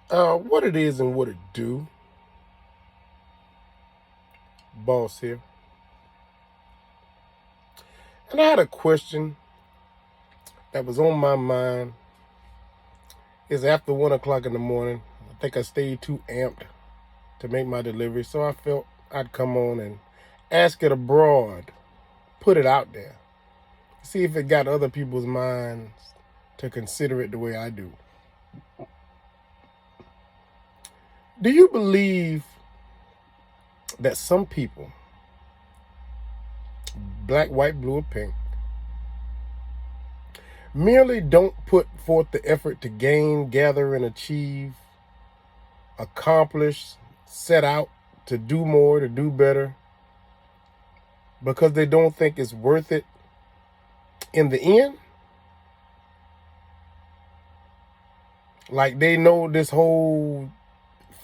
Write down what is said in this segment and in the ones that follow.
What it is and what it do. Boss here. And I had a question that was on my mind. It's after 1 o'clock in the morning. I think I stayed too amped to make my delivery, so I felt I'd come on and ask it abroad, put it out there, see if it got other people's minds to consider it the way I do. Do you believe that some people, black, white, blue, or pink, merely don't put forth the effort to gain, gather, and achieve, accomplish, set out to do more, to do better, because they don't think it's worth it in the end? Like they know this whole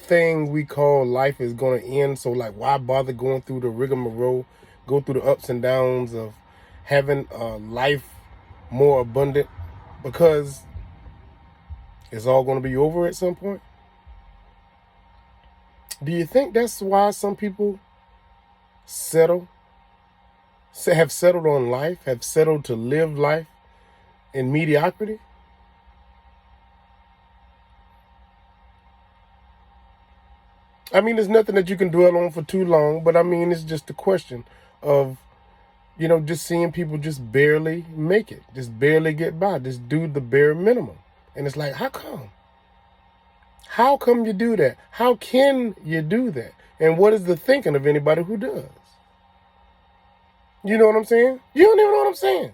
thing we call life is going to end, so like why bother going through the rigmarole, go through the ups and downs of having a life more abundant, because it's all going to be over at some point? Do you think that's why some people have settled on life, have settled to live life in mediocrity? I mean, there's nothing that you can dwell on for too long, but I mean, it's just a question of, just seeing people just barely make it, just barely get by, just do the bare minimum. And it's like, how come? How come you do that? How can you do that? And what is the thinking of anybody who does? You know what I'm saying? You don't even know what I'm saying.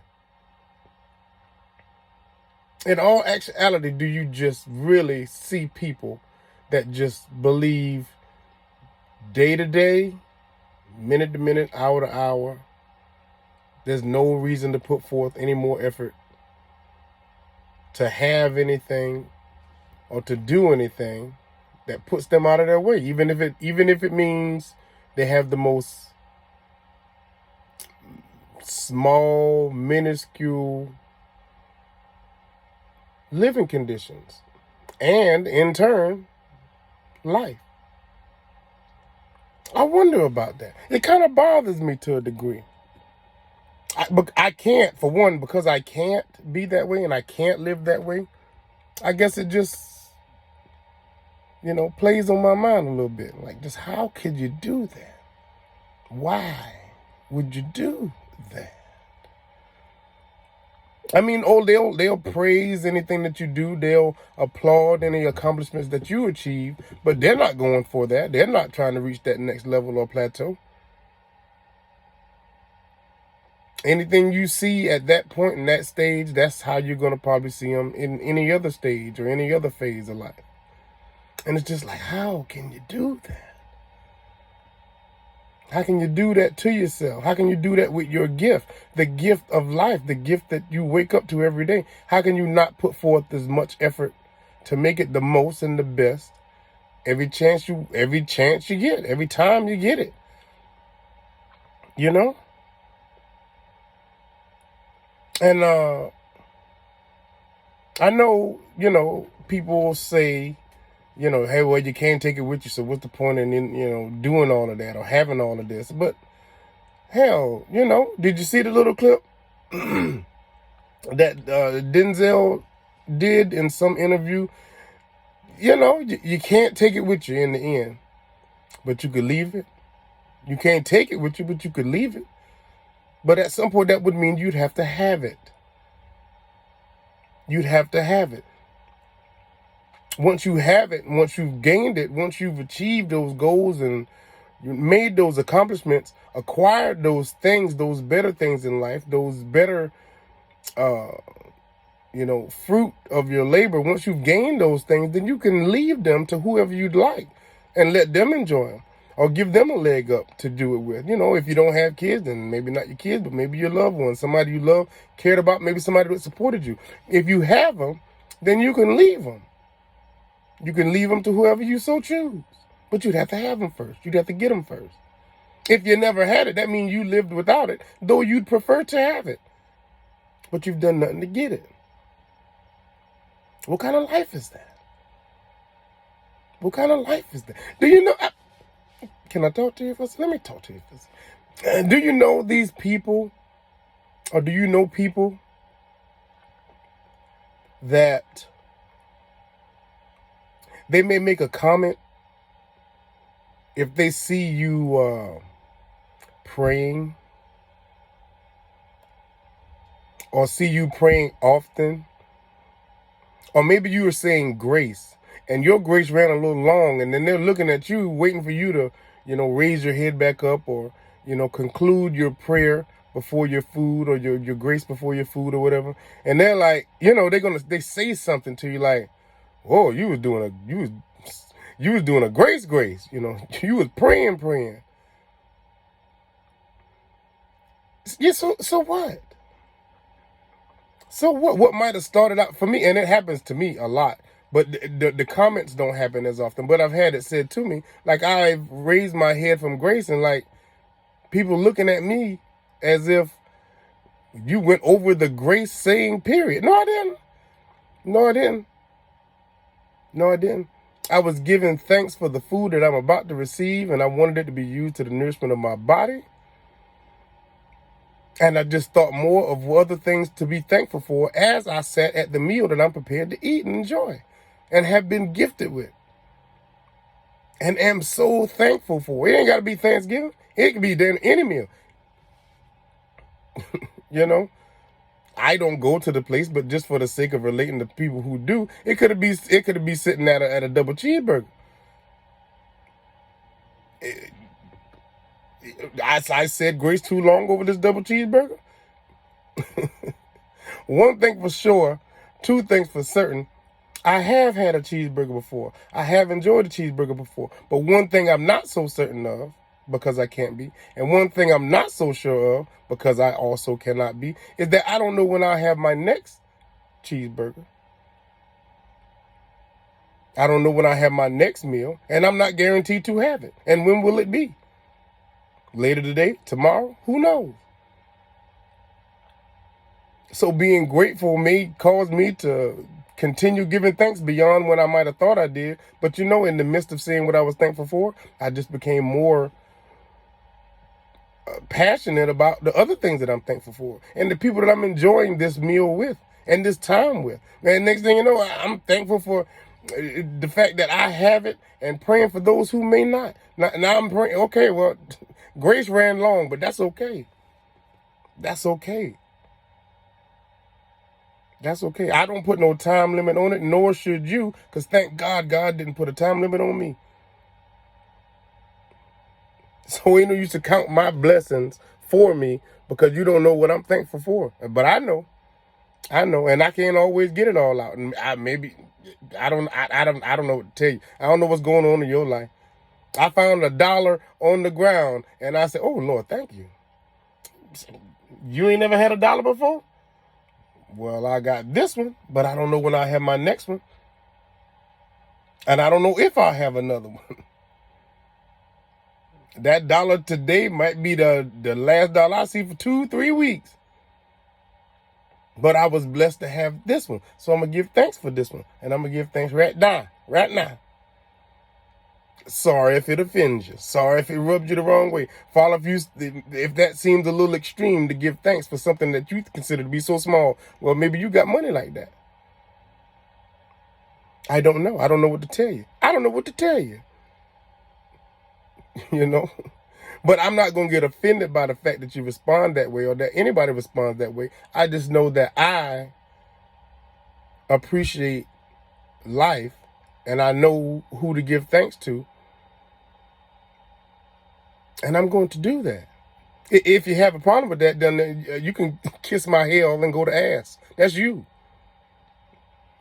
In all actuality, do you just really see people that just believe day to day, minute to minute, hour to hour, there's no reason to put forth any more effort to have anything or to do anything that puts them out of their way, even if it means they have the most small, minuscule living conditions, and in turn, life. I wonder about that. It kind of bothers me to a degree. But I can't, for one, because I can't be that way and I can't live that way. I guess it just, plays on my mind a little bit. Like, just how could you do that? Why would you do that? I mean, they'll praise anything that you do. They'll applaud any accomplishments that you achieve, but they're not going for that. They're not trying to reach that next level or plateau. Anything you see at that point in that stage, that's how you're going to probably see them in any other stage or any other phase of life. And it's just like, how can you do that? How can you do that to yourself? How can you do that with your gift, the gift of life, the gift that you wake up to every day? How can you not put forth as much effort to make it the most and the best every chance you get, every time you get it? And I know, people say, hey, well, you can't take it with you, so what's the point in, doing all of that or having all of this? But hell, did you see the little clip that Denzel did in some interview? You can't take it with you in the end, but you could leave it. You can't take it with you, but you could leave it. But at some point, that would mean you'd have to have it. You'd have to have it. Once you have it, once you've gained it, once you've achieved those goals and you made those accomplishments, acquired those things, those better things in life, those better, fruit of your labor, once you've gained those things, then you can leave them to whoever you'd like and let them enjoy them or give them a leg up to do it with. If you don't have kids, then maybe not your kids, but maybe your loved ones, somebody you love, cared about, maybe somebody that supported you. If you have them, then you can leave them. You can leave them to whoever you so choose. But you'd have to have them first. You'd have to get them first. If you never had it, that means you lived without it, though you'd prefer to have it. But you've done nothing to get it. What kind of life is that? What kind of life is that? Do you know? Can I talk to you first? Let me talk to you first. Do you know these people, or do you know people that they may make a comment if they see you praying, or see you praying often, or maybe you were saying grace and your grace ran a little long, and then they're looking at you waiting for you to, raise your head back up, or, conclude your prayer before your food, or your grace before your food, or whatever. And they're like, they say something to you like, oh, you was doing a grace, you was praying. Yeah, so what? So what might have started out for me, and it happens to me a lot, but the comments don't happen as often, but I've had it said to me, like I've raised my head from grace, and like people looking at me as if you went over the grace saying period. No, I didn't. I was giving thanks for the food that I'm about to receive, and I wanted it to be used to the nourishment of my body. And I just thought more of other things to be thankful for as I sat at the meal that I'm prepared to eat and enjoy and have been gifted with. And am so thankful for. It ain't got to be Thanksgiving. It can be then any meal. I don't go to the place, but just for the sake of relating to people who do, it could be sitting at a double cheeseburger. I said grace too long over this double cheeseburger. One thing for sure, two things for certain. I have had a cheeseburger before. I have enjoyed a cheeseburger before. But one thing I'm not so certain of, because I can't be, and one thing I'm not so sure of, because I also cannot be, is that I don't know when I'll have my next cheeseburger. I don't know when I have my next meal, and I'm not guaranteed to have it. And when will it be? Later today? Tomorrow? Who knows? So being grateful may cause me to continue giving thanks beyond what I might have thought I did. But in the midst of saying what I was thankful for, I just became more passionate about the other things that I'm thankful for and the people that I'm enjoying this meal with and this time with. And next thing you know, I'm thankful for the fact that I have it and praying for those who may not. Now I'm praying, okay, well, grace ran long, but that's okay. That's okay. That's okay. I don't put no time limit on it, nor should you, because thank God, God didn't put a time limit on me. So ain't no use to count my blessings for me because you don't know what I'm thankful for. But I know, and I can't always get it all out. And I don't know what to tell you. I don't know what's going on in your life. I found $1 on the ground, and I said, "Oh Lord, thank you." You ain't never had $1 before? Well, I got this one, but I don't know when I have my next one. And I don't know if I'll have another one. That dollar today might be the last dollar I see for 2-3 weeks. But I was blessed to have this one. So I'm going to give thanks for this one. And I'm going to give thanks right now. Sorry if it offends you. Sorry if it rubs you the wrong way. Follow if that seems a little extreme to give thanks for something that you consider to be so small. Well, maybe you got money like that. I don't know. I don't know what to tell you. But I'm not going to get offended by the fact that you respond that way or that anybody responds that way. I just know that I appreciate life and I know who to give thanks to. And I'm going to do that. If you have a problem with that, then you can kiss my hell and go to ass. That's you.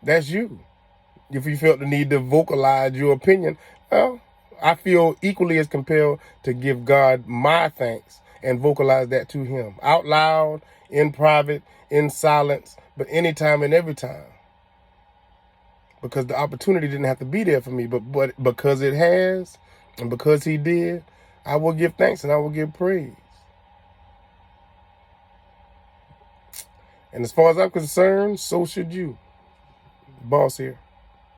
If you felt the need to vocalize your opinion, well, I feel equally as compelled to give God my thanks and vocalize that to him out loud, in private, in silence, but anytime and every time. Because the opportunity didn't have to be there for me, but because it has, and because he did, I will give thanks and I will give praise. And as far as I'm concerned, so should you. Boss here.